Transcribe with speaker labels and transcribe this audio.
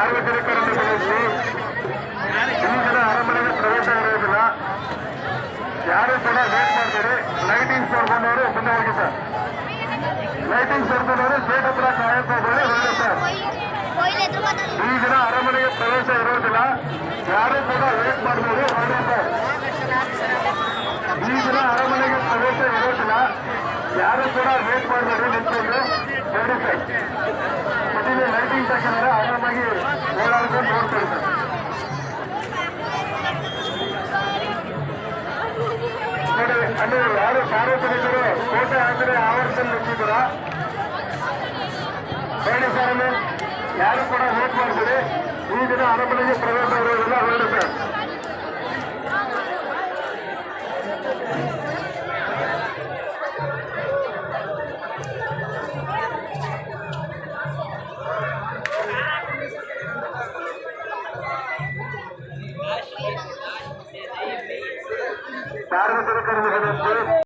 Speaker 1: ಸಾರ್ವಜನಿಕರನ್ನು ಗಮನಿಸಿ, ಈಗಿನ ಅರಮನೆಗೆ ಪ್ರವೇಶ ಇರುವುದಿಲ್ಲ. ಯಾರು ಕೂಡ ವೇಟ್ ಮಾಡ್ತಾರೆ. ಲೈಟಿಂಗ್ಸ್ ನೋಡ್ಕೊಂಡವರು ಮುಂದೆ ಹೋಗಿ ಸರ್. ಲೈಟಿಂಗ್ಸ್ ನೋಡ್ಕೊಂಡವರು ಗೇಟ್ ಹತ್ರ ಕಾಯಕ್ಕೆ ಹೋಗೋದು ಹೊರಡಿ ಸರ್. ಈಗಿನ ಅರಮನೆಗೆ ಪ್ರವೇಶ ಇರುವುದಿಲ್ಲ. ಯಾರು ಕೂಡ ವೇಟ್ ಮಾಡಬಹುದು ಹೊರಡಿ ಸರ್. ಈಗಿನ ಅರಮನೆಗೆ ಪ್ರವೇಶ ಇರುವುದಿಲ್ಲ. ಯಾರು ಕೂಡ ವೇಟ್ ಮಾಡಬೇಡಿ, ನಿಂತ್ಕೊಂಡು ಹೊರಡಿ ಸರ್. ಮೊದಲೇ ಲೈಟಿಂಗ್ ಹಾಕಿದ್ರೆ ಆರಾಮಾಗಿ ಓಡಾಡ್ಕೊಂಡು ನೋಡ್ತಾರೆ ಸರ್. ನೋಡಿ, ಅಲ್ಲಿ ಯಾರು ಸಾರ್ವಜನಿಕರು ಕೋಟೆ ಆದರೆ ಆವರಿಸಲು ನಿಂತಿದ್ದೀರ ಹೇಳಿ ಸರ್. ಅಲ್ಲಿ ಯಾರು ಕೂಡ ವೇಟ್ ಮಾಡ್ತೀರಿ. ಈ ದಿನ ಅರಮನೆಗೆ ಪ್ರವೇಶ ಇರುವುದಿಲ್ಲ, ಹೊರಡಿ ಸರ್. ಸಾರ್ವಜನಿಕರಿಗೆ